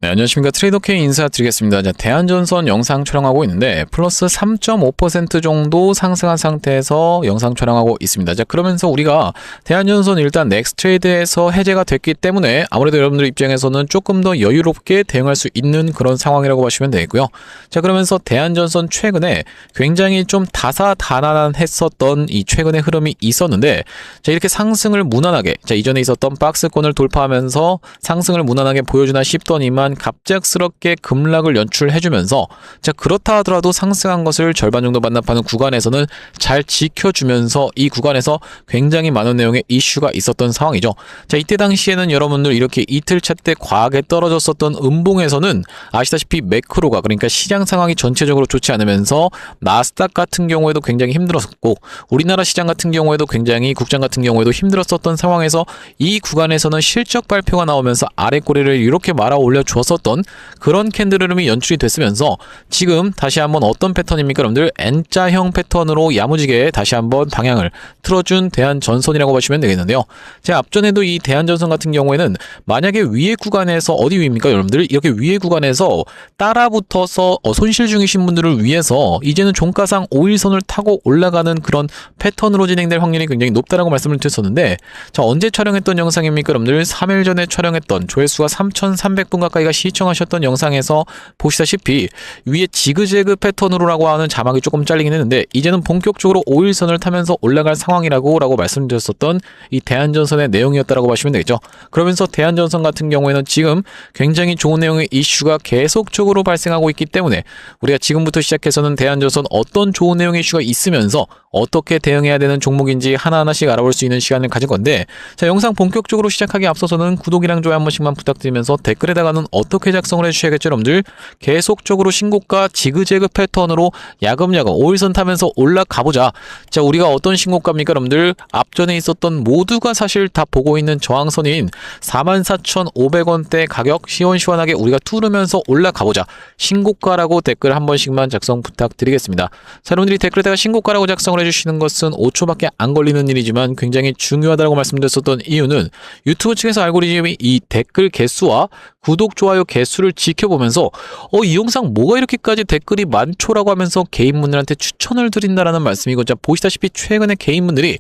네, 안녕하십니까. 트레이더K 인사드리겠습니다. 자, 대한전선 영상 촬영하고 있는데 플러스 3.5% 정도 상승한 상태에서 영상 촬영하고 있습니다. 자, 그러면서 우리가 대한전선 일단 넥스트레이드에서 해제가 됐기 때문에 아무래도 여러분들 입장에서는 조금 더 여유롭게 대응할 수 있는 그런 상황이라고 보시면 되겠고요. 자, 그러면서 대한전선 최근에 굉장히 좀 다사다난했었던 이 최근의 흐름이 있었는데, 자, 이렇게 상승을 무난하게, 자, 이전에 있었던 박스권을 돌파하면서 상승을 무난하게 보여주나 싶더니만 갑작스럽게 급락을 연출해주면서, 자, 그렇다 하더라도 상승한 것을 절반 정도 반납하는 구간에서는 잘 지켜주면서 이 구간에서 굉장히 많은 내용의 이슈가 있었던 상황이죠. 자, 이때 당시에는 여러분들 이렇게 이틀차 때 과하게 떨어졌었던 음봉에서는 아시다시피 매크로가, 그러니까 시장 상황이 전체적으로 좋지 않으면서 나스닥 같은 경우에도 굉장히 힘들었었고, 우리나라 시장 같은 경우에도 굉장히, 국장 같은 경우에도 힘들었었던 상황에서 이 구간에서는 실적 발표가 나오면서 아래 꼬리를 이렇게 말아 올려 줬었던 그런 캔들 흐름이 연출이 됐으면서 지금 다시 한번 어떤 패턴입니까? 여러분들 N자형 패턴으로 야무지게 다시 한번 방향을 틀어준 대한전선이라고 보시면 되겠는데요. 제가 앞전에도 이 대한전선 같은 경우에는 만약에 위에 구간에서, 어디 위입니까? 여러분들 이렇게 위에 구간에서 따라붙어서 손실 중이신 분들을 위해서 이제는 종가상 5일선을 타고 올라가는 그런 패턴으로 진행될 확률이 굉장히 높다라고 말씀을 드렸었는데, 자, 언제 촬영했던 영상입니까? 여러분들 3일 전에 촬영했던 조회수가 3,300분 가까이가 시청하셨던 영상에서 보시다시피 위에 지그재그 패턴으로라고 하는 자막이 조금 잘리긴 했는데, 이제는 본격적으로 5일선을 타면서 올라갈 상황이라고 말씀드렸었던 이 대한전선의 내용이었다라고 보시면 되겠죠. 그러면서 대한전선 같은 경우에는 지금 굉장히 좋은 내용의 이슈가 계속적으로 발생하고 있기 때문에 우리가 지금부터 시작해서는 대한전선 어떤 좋은 내용의 이슈가 있으면서 어떻게 대응해야 되는 종목인지 하나하나씩 알아볼 수 있는 시간을 가질 건데, 자, 영상 본격적으로 시작하기 앞서서는 구독이랑 좋아요 한 번씩만 부탁드리면서 댓글에다가는 어떻게 작성을 해주셔야겠죠. 여러분들 계속적으로 신고가 지그재그 패턴으로 야금야금 5일선 타면서 올라가보자. 자, 우리가 어떤 신고가입니까? 여러분들 앞전에 있었던 모두가 사실 다 보고 있는 저항선인 44,500원대 가격 시원시원하게 우리가 뚫으면서 올라가보자. 신고가라고 댓글 한 번씩만 작성 부탁드리겠습니다. 자, 여러분들이 댓글에다가 신고가라고 작성을 해주시는 것은 5초밖에 안 걸리는 일이지만 굉장히 중요하다고 말씀드렸었던 이유는 유튜브 측에서 알고리즘이 이 댓글 개수와 구독, 좋아요 개수를 지켜보면서 이 영상 뭐가 이렇게까지 댓글이 많죠라고 하면서 개인분들한테 추천을 드린다라는 말씀이고, 자, 보시다시피 최근에 개인분들이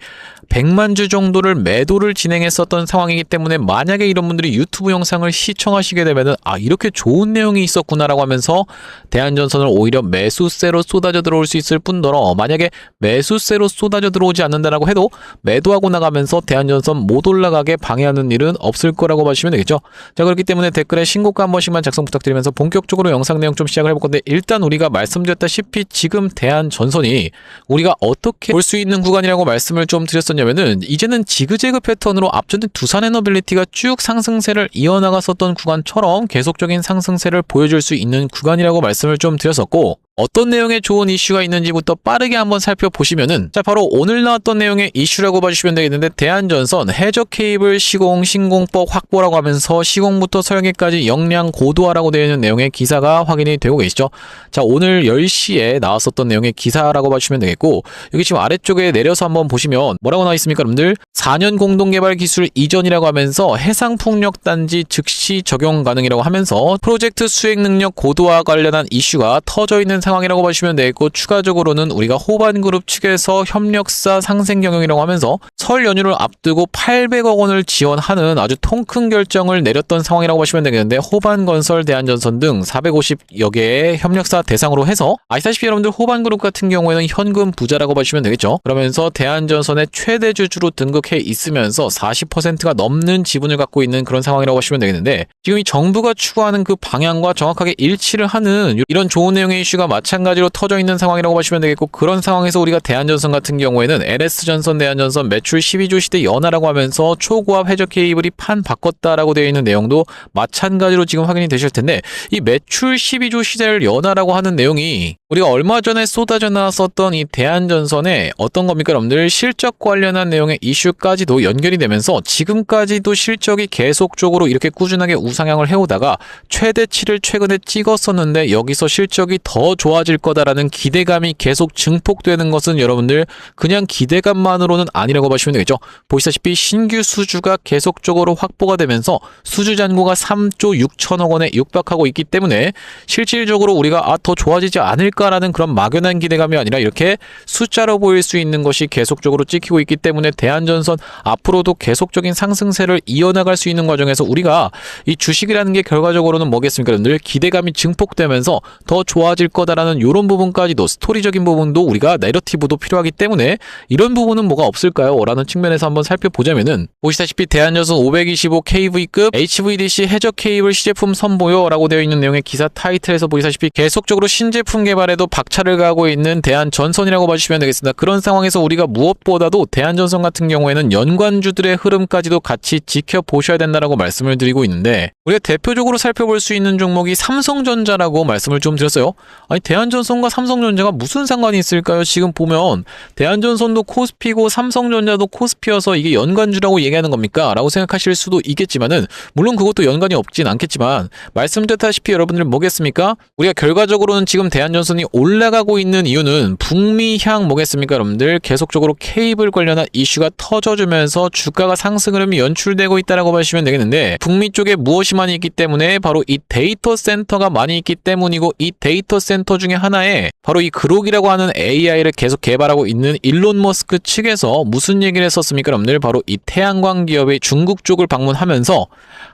100만 주 정도를 매도를 진행했었던 상황이기 때문에 만약에 이런 분들이 유튜브 영상을 시청하시게 되면은 이렇게 좋은 내용이 있었구나라고 하면서 대한전선을 오히려 매수세로 쏟아져 들어올 수 있을 뿐더러, 만약에 매수세로 쏟아져 들어오지 않는다라고 해도 매도하고 나가면서 대한전선 못 올라가게 방해하는 일은 없을 거라고 보시면 되겠죠. 자, 그렇기 때문에 댓글에 신고가 한 번씩만 작성 부탁드리면서 본격적으로 영상 내용 좀 시작을 해볼 건데, 일단 우리가 말씀드렸다시피 지금 대한전선이 우리가 어떻게 볼 수 있는 구간이라고 말씀을 좀 드렸었냐면은, 이제는 지그재그 패턴으로 앞전에 두산에너빌리티가 쭉 상승세를 이어나갔었던 구간처럼 계속적인 상승세를 보여줄 수 있는 구간이라고 말씀을 좀 드렸었고, 어떤 내용의 좋은 이슈가 있는지부터 빠르게 한번 살펴보시면은, 자, 바로 오늘 나왔던 내용의 이슈라고 봐주시면 되겠는데, 대한전선 해저 케이블 시공 신공법 확보라고 하면서 시공부터 설계까지 역량 고도화라고 되어 있는 내용의 기사가 확인이 되고 계시죠. 자, 오늘 10시에 나왔었던 내용의 기사라고 봐주시면 되겠고, 여기 지금 아래쪽에 내려서 한번 보시면 뭐라고 나와 있습니까, 여러분들? 4년 공동개발 기술 이전이라고 하면서 해상풍력단지 즉시 적용 가능이라고 하면서 프로젝트 수행 능력 고도화 관련한 이슈가 터져 있는 상황이라고 보시면 되겠고, 추가적으로는 우리가 호반그룹 측에서 협력사 상생 경영이라고 하면서 설 연휴를 앞두고 800억 원을 지원하는 아주 통큰 결정을 내렸던 상황이라고 보시면 되겠는데, 호반건설, 대한전선 등 450여 개의 협력사 대상으로 해서 아시다시피 여러분들 호반그룹 같은 경우에는 현금 부자라고 보시면 되겠죠. 그러면서 대한전선의 최대 주주로 등극해 있으면서 40%가 넘는 지분을 갖고 있는 그런 상황이라고 보시면 되겠는데, 지금 이 정부가 추구하는 그 방향과 정확하게 일치를 하는 이런 좋은 내용의 이슈가 마찬가지로 터져 있는 상황이라고 보시면 되겠고, 그런 상황에서 우리가 대한전선 같은 경우에는 LS전선, 대한전선 매출 12조 시대 연하라고 하면서 초고압 해저 케이블이 판 바꿨다라고 되어 있는 내용도 마찬가지로 지금 확인이 되실 텐데, 이 매출 12조 시대를 연하라고 하는 내용이 우리가 얼마 전에 쏟아져 나왔었던 이 대한전선의 어떤 겁니까? 여러분들 실적 관련한 내용의 이슈까지도 연결이 되면서 지금까지도 실적이 계속적으로 이렇게 꾸준하게 우상향을 해오다가 최대치를 최근에 찍었었는데, 여기서 실적이 더 좋아질 거다라는 기대감이 계속 증폭되는 것은 여러분들 그냥 기대감만으로는 아니라고 보시면 되겠죠. 보시다시피 신규 수주가 계속적으로 확보가 되면서 수주 잔고가 3조 6천억 원에 육박하고 있기 때문에 실질적으로 우리가 더 좋아지지 않을까라는 그런 막연한 기대감이 아니라 이렇게 숫자로 보일 수 있는 것이 계속적으로 찍히고 있기 때문에 대한전선 앞으로도 계속적인 상승세를 이어나갈 수 있는 과정에서 우리가 이 주식이라는 게 결과적으로는 뭐겠습니까? 여러분들 기대감이 증폭되면서 더 좋아질 거다라는 이런 부분까지도 스토리적인 부분도 우리가 내러티브도 필요하기 때문에 이런 부분은 뭐가 없을까요? 라는 측면에서 한번 살펴보자면은 보시다시피 대한전선 525 KV급 HVDC 해적 케이블 시제품 선보여 라고 되어 있는 내용의 기사 타이틀에서 보시다시피 계속적으로 신제품 개발에도 박차를 가하고 있는 대한전선이라고 봐주시면 되겠습니다. 그런 상황에서 우리가 무엇보다도 대한전선 같은 경우에는 연관주들의 흐름까지도 같이 지켜보셔야 된다라고 말씀을 드리고 있는데 우리가 대표적으로 살펴볼 수 있는 종목이 삼성전자라고 말씀을 좀 드렸어요. 아니 대한전선과 삼성전자가 무슨 상관이 있을까요? 지금 보면 대한전선도 코스피고 삼성전자도 코스피여서 이게 연관주라고 얘기하는 겁니까? 라고 생각하실 수도 있겠지만은 물론 그것도 연관이 없진 않겠지만 말씀드렸다시피 여러분들 뭐겠습니까? 우리가 결과적으로는 지금 대한전선이 올라가고 있는 이유는 북미향 뭐겠습니까? 여러분들 계속적으로 케이블 관련한 이슈가 터져주면서 주가가 상승 흐름이 연출되고 있다라고 보시면 되겠는데 북미 쪽에 무엇이 많이 있기 때문에 바로 이 데이터 센터가 많이 있기 때문이고 이 데이터 센터 중에 하나에 바로 이 그록이라고 하는 AI를 계속 개발하고 있는 일론 머스크 측에서 무슨 얘기를 했었습니까? 여러분들 바로 이 태양광 기업의 중국 쪽을 방문하면서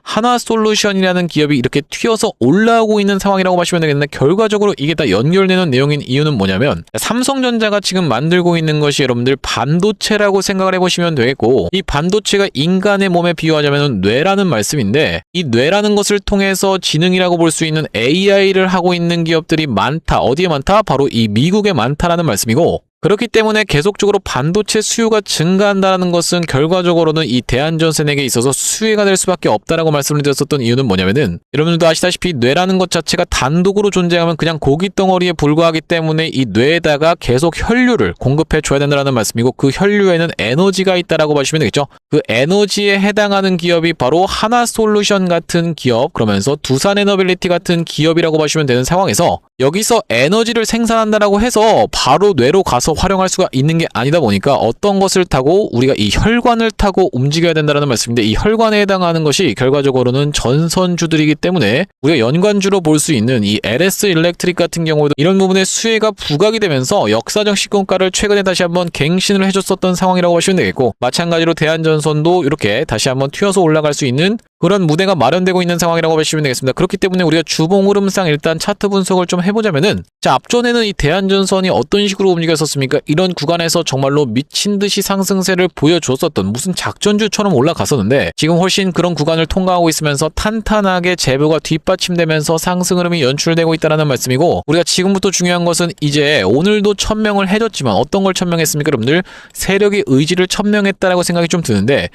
하나솔루션이라는 기업이 이렇게 튀어서 올라오고 있는 상황이라고 보시면 되겠는데 결과적으로 이게 다 연결되는 내용인 이유는 뭐냐면 삼성전자가 지금 만들고 있는 것이 여러분들 반도체라고 생각을 해보시면 되겠고 이 반도체가 인간의 몸에 비유하자면 뇌라는 말씀인데 이 뇌라는 것을 통해서 지능이라고 볼 수 있는 AI를 하고 있는 기업들이 많다. 어디에 많다? 바로 이 미국에 많다라는 말씀이고 그렇기 때문에 계속적으로 반도체 수요가 증가한다는 것은 결과적으로는 이 대한전선에게 있어서 수혜가 될 수밖에 없다라고 말씀을 드렸었던 이유는 뭐냐면은 여러분들도 아시다시피 뇌라는 것 자체가 단독으로 존재하면 그냥 고기 덩어리에 불과하기 때문에 이 뇌에다가 계속 혈류를 공급해 줘야 된다는 말씀이고 그 혈류에는 에너지가 있다라고 보시면 되겠죠. 그 에너지에 해당하는 기업이 바로 하나솔루션 같은 기업 그러면서 두산에너빌리티 같은 기업이라고 보시면 되는 상황에서 여기서 에너지를 생산한다라고 해서 바로 뇌로 가서 활용할 수가 있는 게 아니다 보니까 어떤 것을 타고 우리가 이 혈관을 타고 움직여야 된다는 말씀인데 이 혈관에 해당하는 것이 결과적으로는 전선주들이기 때문에 우리가 연관주로 볼 수 있는 이 LS 일렉트릭 같은 경우에도 이런 부분에 수혜가 부각이 되면서 역사적 시공가를 최근에 다시 한번 갱신을 해줬었던 상황이라고 보시면 되겠고 마찬가지로 대한전선도 이렇게 다시 한번 튀어서 올라갈 수 있는 그런 무대가 마련되고 있는 상황이라고 보시면 되겠습니다. 그렇기 때문에 우리가 주봉 흐름상 일단 차트 분석을 좀 해보자면은 자 앞전에는 이 대한전선이 어떤 식으로 움직였었습니까? 이런 구간에서 정말로 미친 듯이 상승세를 보여줬었던 무슨 작전주처럼 올라갔었는데 지금 훨씬 그런 구간을 통과하고 있으면서 탄탄하게 재료가 뒷받침되면서 상승 흐름이 연출되고 있다는 말씀이고 우리가 지금부터 중요한 것은 이제 오늘도 천명을 해줬지만 어떤 걸 천명했습니까? 여러분들 세력의 의지를 천명했다라고 생각이 좀 드는데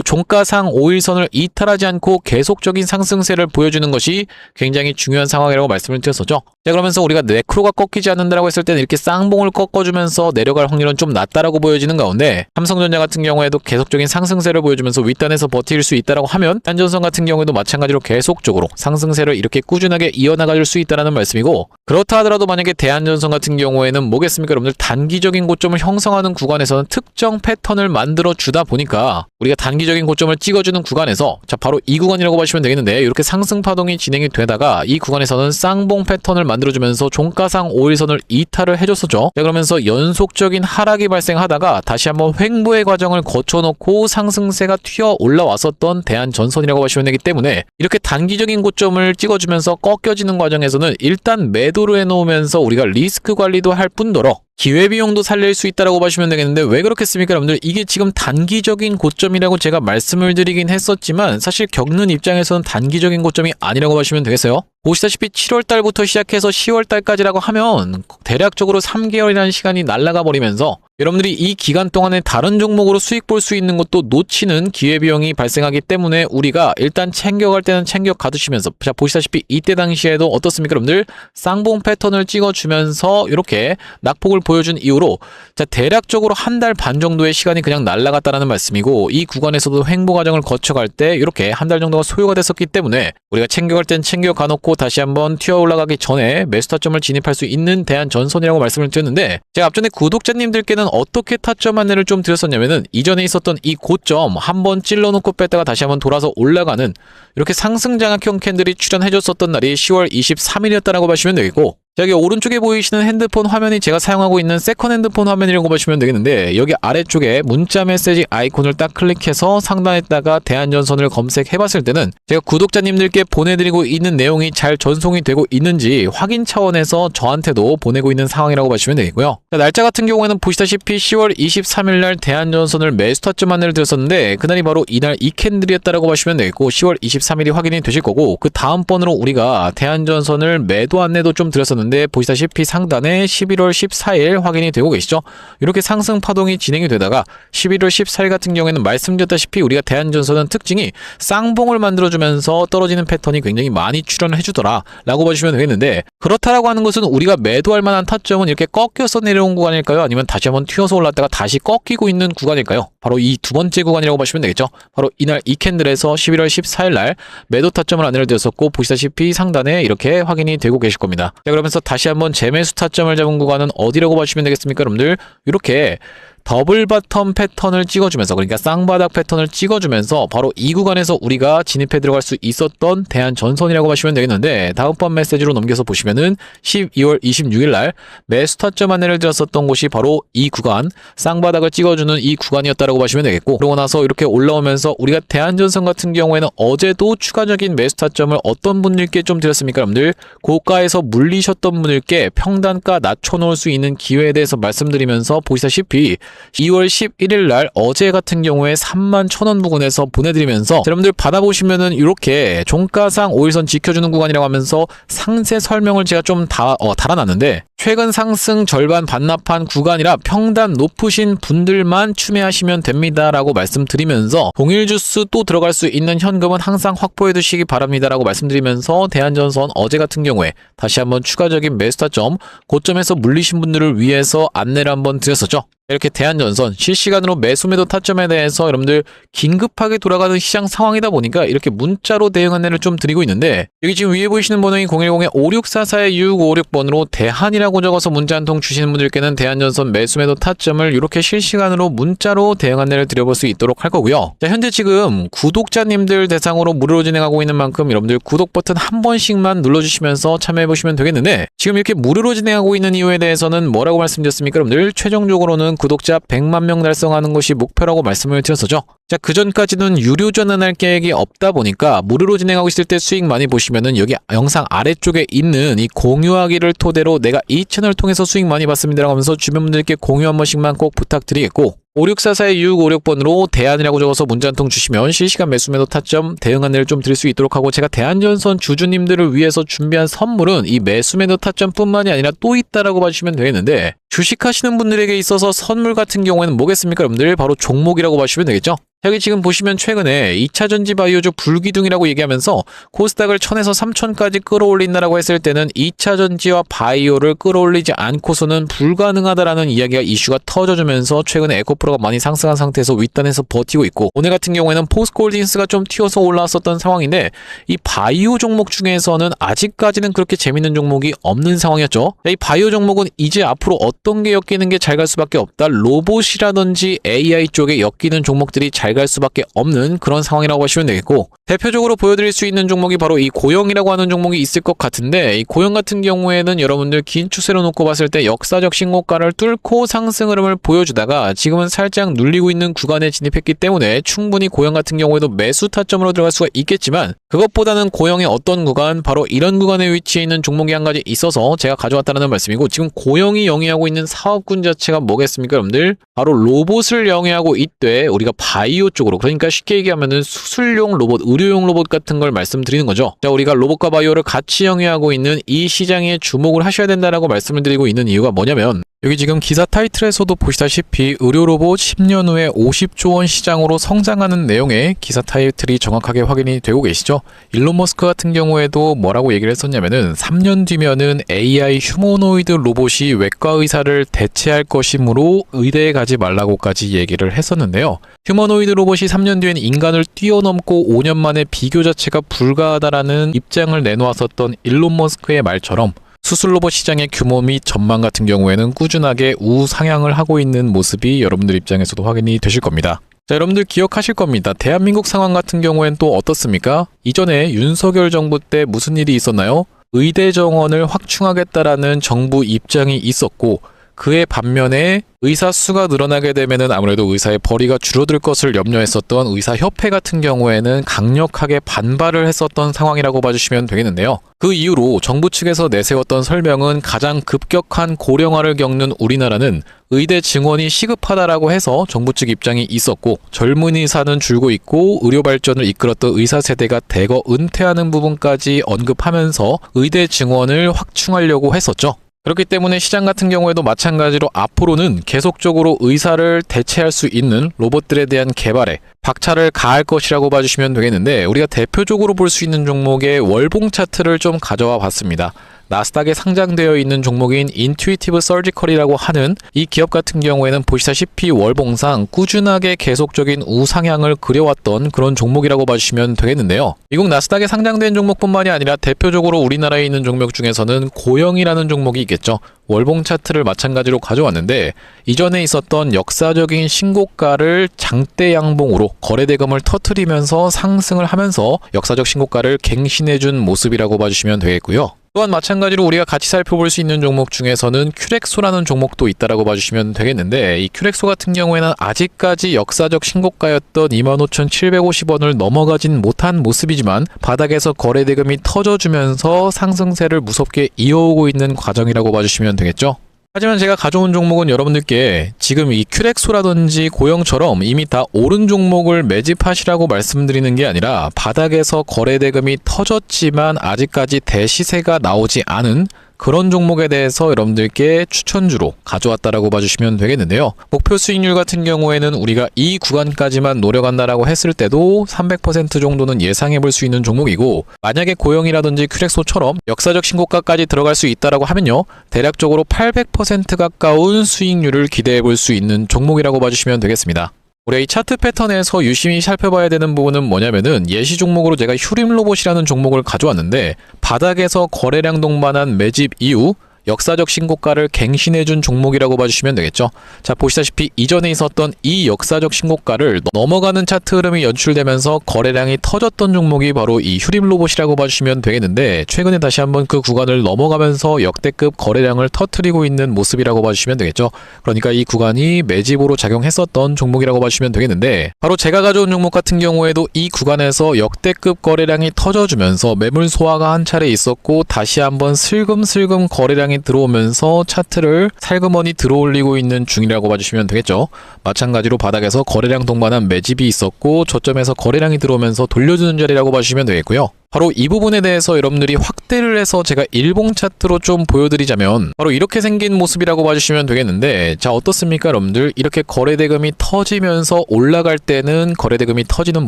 종가상 5일선을 이탈하지 않고 계속적인 상승세를 보여주는 것이 굉장히 중요한 상황이라고 말씀을 드렸었죠. 자 그러면서 우리가 매크로가 꺾이지 않는다라고 했을 때는 이렇게 쌍봉을 꺾어주면서 내려갈 확률은 좀 낮다라고 보여지는 가운데 삼성전자 같은 경우에도 계속적인 상승세를 보여주면서 윗단에서 버틸 수 있다라고 하면 한전선 같은 경우에도 마찬가지로 계속적으로 상승세를 이렇게 꾸준하게 이어나갈 수 있다라는 말씀이고 그렇다 하더라도 만약에 대한전선 같은 경우에는 뭐겠습니까? 여러분들 단기적인 고점을 형성하는 구간에서는 특정 패턴을 만들어 주다 보니까 우리가 단기적인 고점을 찍어주는 구간에서 자 바로 이 구간이라고 보시면 되겠는데 이렇게 상승 파동이 진행이 되다가 이 구간에서는 쌍봉 패턴을 만들어주면서 종가상 5일선을 이탈을 해줬었죠. 자, 그러면서 연속적인 하락이 발생하다가 다시 한번 횡보의 과정을 거쳐놓고 상승세가 튀어 올라왔었던 대한전선이라고 보시면 되기 때문에 이렇게 단기적인 고점을 찍어주면서 꺾여지는 과정에서는 일단 매도를 해놓으면서 우리가 리스크 관리도 할 뿐더러 기회비용도 살릴 수 있다라고 보시면 되겠는데 왜 그렇겠습니까 여러분들? 이게 지금 단기적인 고점이라고 제가 말씀을 드리긴 했었지만 사실 겪는 입장에서는 단기적인 고점이 아니라고 보시면 되겠어요. 보시다시피 7월달부터 시작해서 10월달까지라고 하면 대략적으로 3개월이라는 시간이 날아가 버리면서 여러분들이 이 기간 동안에 다른 종목으로 수익 볼 수 있는 것도 놓치는 기회비용이 발생하기 때문에 우리가 일단 챙겨갈 때는 챙겨 가두시면서, 자 보시다시피 이때 당시에도 어떻습니까 여러분들? 쌍봉 패턴을 찍어주면서 이렇게 낙폭을 보여준 이후로 자 대략적으로 한 달 반 정도의 시간이 그냥 날아갔다라는 말씀이고, 이 구간에서도 횡보 과정을 거쳐갈 때 이렇게 한 달 정도가 소요가 됐었기 때문에 우리가 챙겨갈 땐 챙겨 가놓고 다시 한번 튀어 올라가기 전에 매수 타점을 진입할 수 있는 대한전선이라고 말씀을 드렸는데, 제가 앞전에 구독자님들께는 어떻게 타점 안내를 좀 드렸었냐면은 이전에 있었던 이 고점 한번 찔러놓고 뺐다가 다시 한번 돌아서 올라가는 이렇게 상승장악형 캔들이 출현해줬었던 날이 10월 23일이었다라고 보시면 되겠고, 여기 오른쪽에 보이시는 핸드폰 화면이 제가 사용하고 있는 세컨 핸드폰 화면이라고 보시면 되겠는데, 여기 아래쪽에 문자 메시지 아이콘을 딱 클릭해서 상단에다가 대한전선을 검색해봤을 때는 제가 구독자님들께 보내드리고 있는 내용이 잘 전송이 되고 있는지 확인 차원에서 저한테도 보내고 있는 상황이라고 보시면 되겠고요. 자, 날짜 같은 경우에는 보시다시피 10월 23일날 대한전선을 매수 타점 안내를 드렸었는데 그날이 바로 이날 이 캔들이었다라고 보시면 되겠고, 10월 23일이 확인이 되실 거고, 그 다음번으로 우리가 대한전선을 매도 안내도 좀 드렸었는데 보시다시피 상단에 11월 14일 확인이 되고 계시죠. 이렇게 상승 파동이 진행이 되다가 11월 14일 같은 경우에는 말씀드렸다시피 우리가 대한전선은 특징이 쌍봉을 만들어주면서 떨어지는 패턴이 굉장히 많이 출현을 해주더라 라고 보시면 되겠는데, 그렇다라고 하는 것은 우리가 매도할 만한 타점은 이렇게 꺾여서 내려온 구간일까요? 아니면 다시 한번 튀어서 올랐다가 다시 꺾이고 있는 구간일까요? 바로 이 두 번째 구간이라고 보시면 되겠죠. 바로 이날 이 캔들에서 11월 14일 날 매도 타점을 안내를 드렸었고, 보시다시피 상단에 이렇게 확인이 되고 계실 겁니다. 자, 그러면서 다시 한번 재매수 타점을 잡은 구간은 어디라고 보시면 되겠습니까 여러분들? 이렇게 더블 바텀 패턴을 찍어주면서, 그러니까 쌍바닥 패턴을 찍어주면서 바로 이 구간에서 우리가 진입해 들어갈 수 있었던 대한전선이라고 하시면 되겠는데, 다음번 메시지로 넘겨서 보시면은 12월 26일 날 매수 타점 안내를 드렸었던 곳이 바로 이 구간, 쌍바닥을 찍어주는 이 구간이었다라고 보시면 되겠고, 그러고 나서 이렇게 올라오면서 우리가 대한전선 같은 경우에는 어제도 추가적인 매수 타점을 어떤 분들께 좀 드렸습니까 여러분들? 고가에서 물리셨던 분들께 평단가 낮춰놓을 수 있는 기회에 대해서 말씀드리면서, 보시다시피 2월 11일 날 어제 같은 경우에 31,000원 부근에서 보내드리면서 여러분들 받아보시면은 이렇게 종가상 5일선 지켜주는 구간이라고 하면서 상세 설명을 제가 좀 달아놨는데, 최근 상승 절반 반납한 구간이라 평단 높으신 분들만 추매하시면 됩니다 라고 말씀드리면서, 동일주스 또 들어갈 수 있는 현금은 항상 확보해 두시기 바랍니다 라고 말씀드리면서, 대한전선 어제 같은 경우에 다시 한번 추가적인 매수 타점 고점에서 물리신 분들을 위해서 안내를 한번 드렸었죠. 이렇게 대한전선 실시간으로 매수 매도 타점에 대해서 여러분들 긴급하게 돌아가는 시장 상황이다 보니까 이렇게 문자로 대응 안내를 좀 드리고 있는데, 여기 지금 위에 보이시는 번호인 010-5644-6656번으로 대한이라고 적어서 문자 한 통 주시는 분들께는 대한전선 매수 매도 타점을 이렇게 실시간으로 문자로 대응 안내를 드려볼 수 있도록 할 거고요. 자, 현재 지금 구독자님들 대상으로 무료로 진행하고 있는 만큼 여러분들 구독 버튼 한 번씩만 눌러주시면서 참여해 보시면 되겠는데, 지금 이렇게 무료로 진행하고 있는 이유에 대해서는 뭐라고 말씀드렸습니까 여러분들? 최종적으로는 구독자 100만 명 달성하는 것이 목표라고 말씀을 드렸었죠. 자, 그전까지는 유료 전환할 계획이 없다 보니까 무료로 진행하고 있을 때 수익 많이 보시면은 여기 영상 아래쪽에 있는 이 공유하기를 토대로 내가 이 채널 통해서 수익 많이 봤습니다라고 하면서 주변 분들께 공유 한 번씩만 꼭 부탁드리겠고, 5644-6656번으로 대안이라고 적어서 문자 한 통 주시면 실시간 매수 매도 타점 대응 안내를 좀 드릴 수 있도록 하고, 제가 대한전선 주주님들을 위해서 준비한 선물은 이 매수 매도 타점뿐만이 아니라 또 있다라고 봐주시면 되겠는데, 주식하시는 분들에게 있어서 선물 같은 경우에는 뭐겠습니까 여러분들? 바로 종목이라고 봐주시면 되겠죠. 여기 지금 보시면 최근에 2차전지 바이오주 불기둥이라고 얘기하면서 코스닥을 1000에서 3000까지 끌어올린다라고 했을 때는 2차전지와 바이오를 끌어올리지 않고서는 불가능하다라는 이야기가 이슈가 터져주면서 최근에 에코프로가 많이 상승한 상태에서 윗단에서 버티고 있고, 오늘 같은 경우에는 포스코홀딩스가 좀 튀어서 올라왔었던 상황인데, 이 바이오 종목 중에서는 아직까지는 그렇게 재밌는 종목이 없는 상황이었죠. 이 바이오 종목은 이제 앞으로 어떤 게 엮이는 게 잘 갈 수밖에 없다. 로봇이라든지 AI 쪽에 엮이는 종목들이 잘 갈 수밖에 없는 그런 상황이라고 보시면 되겠고, 대표적으로 보여드릴 수 있는 종목이 바로 이 고영이라고 하는 종목이 있을 것 같은데, 이 고영 같은 경우에는 여러분들 긴 추세로 놓고 봤을 때 역사적 신고가를 뚫고 상승 흐름을 보여주다가 지금은 살짝 눌리고 있는 구간에 진입했기 때문에 충분히 고영 같은 경우에도 매수 타점으로 들어갈 수가 있겠지만, 그것보다는 고영의 어떤 구간, 바로 이런 구간에 위치해 있는 종목이 한 가지 있어서 제가 가져왔다는 말씀이고, 지금 고영이 영위하고 있는 사업군 자체가 뭐겠습니까 여러분들? 바로 로봇을 영위하고 있되, 우리가 바이오 쪽으로, 그러니까 쉽게 얘기하면은 수술용 로봇, 의료용 로봇 같은 걸 말씀드리는 거죠. 자, 우리가 로봇과 바이오를 같이 영위하고 있는 이 시장에 주목을 하셔야 된다라고 말씀을 드리고 있는 이유가 뭐냐면, 여기 지금 기사 타이틀에서도 보시다시피 의료로봇 10년 후에 50조 원 시장으로 성장하는 내용의 기사 타이틀이 정확하게 확인이 되고 계시죠? 일론 머스크 같은 경우에도 뭐라고 얘기를 했었냐면은 3년 뒤면은 AI 휴머노이드 로봇이 외과 의사를 대체할 것이므로 의대에 가지 말라고까지 얘기를 했었는데요. 휴머노이드 로봇이 3년 뒤엔 인간을 뛰어넘고 5년 만에 비교 자체가 불가하다라는 입장을 내놓았었던 일론 머스크의 말처럼 수술 로봇 시장의 규모 및 전망 같은 경우에는 꾸준하게 우상향을 하고 있는 모습이 여러분들 입장에서도 확인이 되실 겁니다. 자, 여러분들 기억하실 겁니다. 대한민국 상황 같은 경우엔 또 어떻습니까? 이전에 윤석열 정부 때 무슨 일이 있었나요? 의대 정원을 확충하겠다라는 정부 입장이 있었고 그의 반면에 의사 수가 늘어나게 되면은 아무래도 의사의 벌이가 줄어들 것을 염려했었던 의사협회 같은 경우에는 강력하게 반발을 했었던 상황이라고 봐주시면 되겠는데요. 그 이후로 정부 측에서 내세웠던 설명은 가장 급격한 고령화를 겪는 우리나라는 의대 증원이 시급하다라고 해서 정부 측 입장이 있었고 젊은 의사는 줄고 있고 의료 발전을 이끌었던 의사 세대가 대거 은퇴하는 부분까지 언급하면서 의대 증원을 확충하려고 했었죠. 그렇기 때문에 시장 같은 경우에도 마찬가지로 앞으로는 계속적으로 의사를 대체할 수 있는 로봇들에 대한 개발에 박차를 가할 것이라고 봐주시면 되겠는데 우리가 대표적으로 볼 수 있는 종목의 월봉 차트를 좀 가져와 봤습니다. 나스닥에 상장되어 있는 종목인 인투이티브 서지컬이라고 하는 이 기업 같은 경우에는 보시다시피 월봉상 꾸준하게 계속적인 우상향을 그려왔던 그런 종목이라고 봐주시면 되겠는데요. 미국 나스닥에 상장된 종목뿐만이 아니라 대표적으로 우리나라에 있는 종목 중에서는 고영이라는 종목이 있겠죠. 월봉 차트를 마찬가지로 가져왔는데 이전에 있었던 역사적인 신고가를 장대 양봉으로 거래대금을 터뜨리면서 상승을 하면서 역사적 신고가를 갱신해준 모습이라고 봐주시면 되겠고요. 또한 마찬가지로 우리가 같이 살펴볼 수 있는 종목 중에서는 큐렉소라는 종목도 있다라고 봐주시면 되겠는데 이 큐렉소 같은 경우에는 아직까지 역사적 신고가였던 25,750원을 넘어가진 못한 모습이지만 바닥에서 거래대금이 터져주면서 상승세를 무섭게 이어오고 있는 과정이라고 봐주시면 되겠죠. 하지만 제가 가져온 종목은 여러분들께 지금 이 큐렉소라든지 고영처럼 이미 다 오른 종목을 매집하시라고 말씀드리는 게 아니라 바닥에서 거래대금이 터졌지만 아직까지 대시세가 나오지 않은 그런 종목에 대해서 여러분들께 추천주로 가져왔다라고 봐주시면 되겠는데요. 목표 수익률 같은 경우에는 우리가 이 구간까지만 노려간다라고 했을 때도 300% 정도는 예상해 볼 수 있는 종목이고 만약에 고영이라든지 큐렉소처럼 역사적 신고가까지 들어갈 수 있다라고 하면요. 대략적으로 800% 가까운 수익률을 기대해 볼 수 있는 종목이라고 봐주시면 되겠습니다. 우리가 이 차트 패턴에서 유심히 살펴봐야 되는 부분은 뭐냐면은 예시 종목으로 제가 휴림로봇이라는 종목을 가져왔는데 바닥에서 거래량 동반한 매집 이후 역사적 신고가를 갱신해준 종목이라고 봐주시면 되겠죠. 자, 보시다시피 이전에 있었던 이 역사적 신고가를 넘어가는 차트 흐름이 연출되면서 거래량이 터졌던 종목이 바로 이 휴림로봇이라고 봐주시면 되겠는데 최근에 다시 한번 그 구간을 넘어가면서 역대급 거래량을 터뜨리고 있는 모습이라고 봐주시면 되겠죠. 그러니까 이 구간이 매집으로 작용했었던 종목이라고 봐주시면 되겠는데 바로 제가 가져온 종목 같은 경우에도 이 구간에서 역대급 거래량이 터져주면서 매물 소화가 한 차례 있었고 다시 한번 슬금슬금 거래량이 들어오면서 차트를 살그머니 들어올리고 있는 중이라고 봐주시면 되겠죠. 마찬가지로 바닥에서 거래량 동반한 매집이 있었고 저점에서 거래량이 들어오면서 돌려주는 자리라고 봐주시면 되겠고요. 바로 이 부분에 대해서 여러분들이 확대를 해서 제가 일봉 차트로 좀 보여드리자면 바로 이렇게 생긴 모습이라고 봐주시면 되겠는데 자 어떻습니까 여러분들? 이렇게 거래대금이 터지면서 올라갈 때는 거래대금이 터지는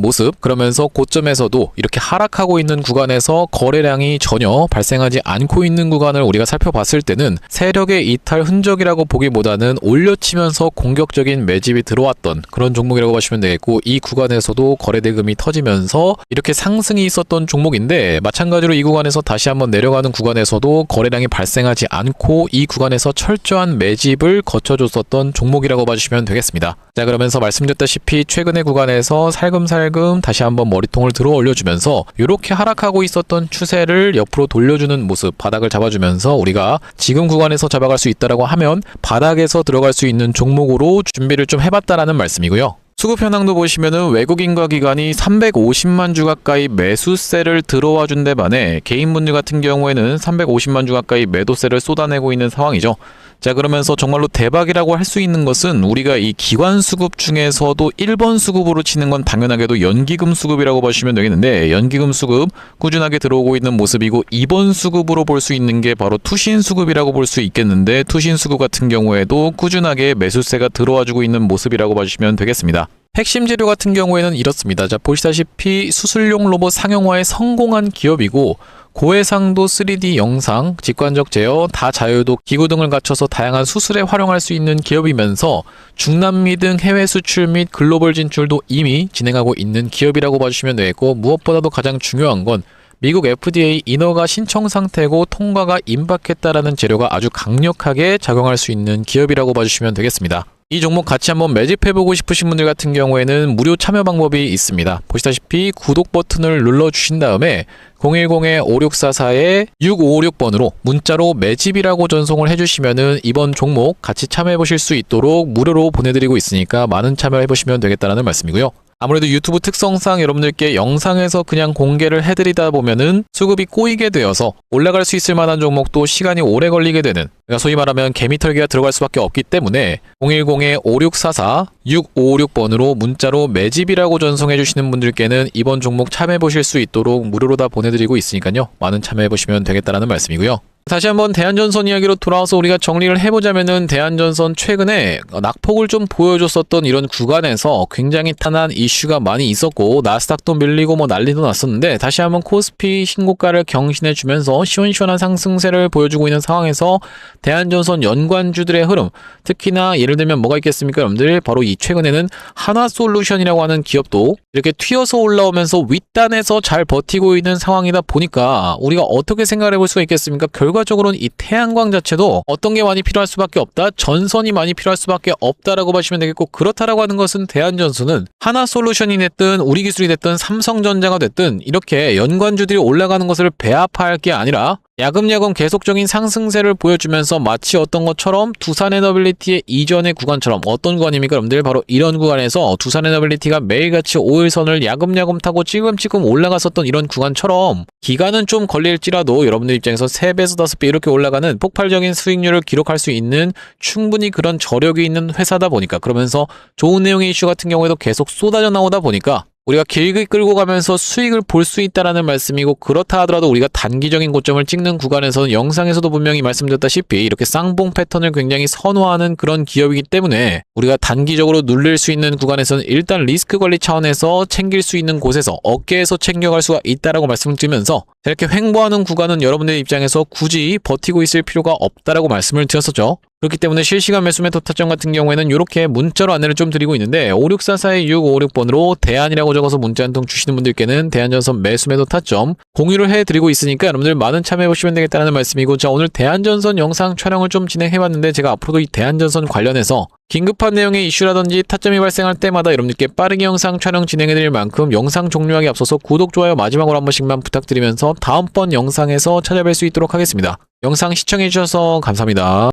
모습 그러면서 고점에서도 이렇게 하락하고 있는 구간에서 거래량이 전혀 발생하지 않고 있는 구간을 우리가 살펴봤을 때는 세력의 이탈 흔적이라고 보기보다는 올려치면서 공격적인 매집이 들어왔던 그런 종목이라고 보시면 되겠고 이 구간에서도 거래대금이 터지면서 이렇게 상승이 있었던 종목인데 마찬가지로 이 구간에서 다시 한번 내려가는 구간에서도 거래량이 발생하지 않고 이 구간에서 철저한 매집을 거쳐줬었던 종목이라고 봐주시면 되겠습니다. 자 그러면서 말씀드렸다시피 최근의 구간에서 살금살금 다시 한번 머리통을 들어 올려주면서 이렇게 하락하고 있었던 추세를 옆으로 돌려주는 모습 바닥을 잡아주면서 우리가 지금 구간에서 잡아갈 수 있다라고 하면 바닥에서 들어갈 수 있는 종목으로 준비를 좀 해봤다라는 말씀이고요. 수급 현황도 보시면은 외국인과 기관이 350만 주 가까이 매수세를 들어와 준 데 반해 개인분들 같은 경우에는 350만 주 가까이 매도세를 쏟아내고 있는 상황이죠. 자, 그러면서 정말로 대박이라고 할 수 있는 것은 우리가 이 기관 수급 중에서도 1번 수급으로 치는 건 당연하게도 연기금 수급이라고 보시면 되겠는데, 연기금 수급 꾸준하게 들어오고 있는 모습이고, 2번 수급으로 볼 수 있는 게 바로 투신 수급이라고 볼 수 있겠는데, 투신 수급 같은 경우에도 꾸준하게 매수세가 들어와주고 있는 모습이라고 봐주시면 되겠습니다. 핵심 재료 같은 경우에는 이렇습니다. 자, 보시다시피 수술용 로봇 상용화에 성공한 기업이고, 고해상도 3D 영상, 직관적 제어, 다자유도 기구 등을 갖춰서 다양한 수술에 활용할 수 있는 기업이면서 중남미 등 해외 수출 및 글로벌 진출도 이미 진행하고 있는 기업이라고 봐주시면 되겠고, 무엇보다도 가장 중요한 건 미국 FDA 인허가 신청 상태고 통과가 임박했다라는 재료가 아주 강력하게 작용할 수 있는 기업이라고 봐주시면 되겠습니다. 이 종목 같이 한번 매집해보고 싶으신 분들 같은 경우에는 무료 참여 방법이 있습니다. 보시다시피 구독 버튼을 눌러주신 다음에 010-5644-6556번으로 문자로 매집이라고 전송을 해주시면은 이번 종목 같이 참여해보실 수 있도록 무료로 보내드리고 있으니까 많은 참여해보시면 되겠다는 말씀이고요. 아무래도 유튜브 특성상 여러분들께 영상에서 그냥 공개를 해드리다 보면은 수급이 꼬이게 되어서 올라갈 수 있을 만한 종목도 시간이 오래 걸리게 되는, 그러니까 소위 말하면 개미털기가 들어갈 수밖에 없기 때문에 010-5644-6556번으로 문자로 매집이라고 전송해 주시는 분들께는 이번 종목 참여해 보실 수 있도록 무료로 다 보내드리고 있으니까요. 많은 참여해 보시면 되겠다는 말씀이고요. 다시 한번 대한전선 이야기로 돌아와서 우리가 정리를 해보자면은, 대한전선 최근에 낙폭을 좀 보여줬었던 이런 구간에서 굉장히 탄한 이슈가 많이 있었고, 나스닥도 밀리고 뭐 난리도 났었는데, 다시 한번 코스피 신고가를 경신해주면서 시원시원한 상승세를 보여주고 있는 상황에서 대한전선 연관주들의 흐름, 특히나 예를 들면 뭐가 있겠습니까 여러분들? 바로 이 최근에는 하나솔루션이라고 하는 기업도 이렇게 튀어서 올라오면서 윗단에서 잘 버티고 있는 상황이다 보니까 우리가 어떻게 생각을 해볼 수가 있겠습니까? 결과적으로는 이 태양광 자체도 어떤 게 많이 필요할 수밖에 없다, 전선이 많이 필요할 수밖에 없다라고 보시면 되겠고, 그렇다라고 하는 것은 대한전선은 하나솔루션이 됐든 우리 기술이 됐든 삼성전자가 됐든 이렇게 연관주들이 올라가는 것을 배합할 게 아니라 야금야금 계속적인 상승세를 보여주면서 마치 어떤 것처럼 두산에너빌리티의 이전의 구간처럼, 어떤 구간입니까 여러분들? 바로 이런 구간에서 두산에너빌리티가 매일같이 5일선을 야금야금 타고 찌금찌금 올라갔었던 이런 구간처럼 기간은 좀 걸릴지라도 여러분들 입장에서 3배에서 5배 이렇게 올라가는 폭발적인 수익률을 기록할 수 있는 충분히 그런 저력이 있는 회사다 보니까, 그러면서 좋은 내용의 이슈 같은 경우에도 계속 쏟아져 나오다 보니까 우리가 길게 끌고 가면서 수익을 볼 수 있다라는 말씀이고, 그렇다 하더라도 우리가 단기적인 고점을 찍는 구간에서는 영상에서도 분명히 말씀드렸다시피 이렇게 쌍봉 패턴을 굉장히 선호하는 그런 기업이기 때문에 우리가 단기적으로 눌릴 수 있는 구간에서는 일단 리스크 관리 차원에서 챙길 수 있는 곳에서 어깨에서 챙겨갈 수가 있다라고 말씀을 드리면서, 이렇게 횡보하는 구간은 여러분들 입장에서 굳이 버티고 있을 필요가 없다라고 말씀을 드렸었죠. 그렇기 때문에 실시간 매수 매도 타점 같은 경우에는 이렇게 문자로 안내를 좀 드리고 있는데, 5644-6556번으로 대안이라고 적어서 문자 한 통 주시는 분들께는 대한전선 매수 매도 타점 공유를 해드리고 있으니까 여러분들 많은 참여해보시면 되겠다는 말씀이고, 자, 오늘 대한전선 영상 촬영을 좀 진행해봤는데, 제가 앞으로도 이 대한전선 관련해서 긴급한 내용의 이슈라든지 타점이 발생할 때마다 여러분들께 빠르게 영상 촬영 진행해드릴 만큼 영상 종료하기 앞서서 구독, 좋아요 마지막으로 한 번씩만 부탁드리면서 다음번 영상에서 찾아뵐 수 있도록 하겠습니다. 영상 시청해주셔서 감사합니다.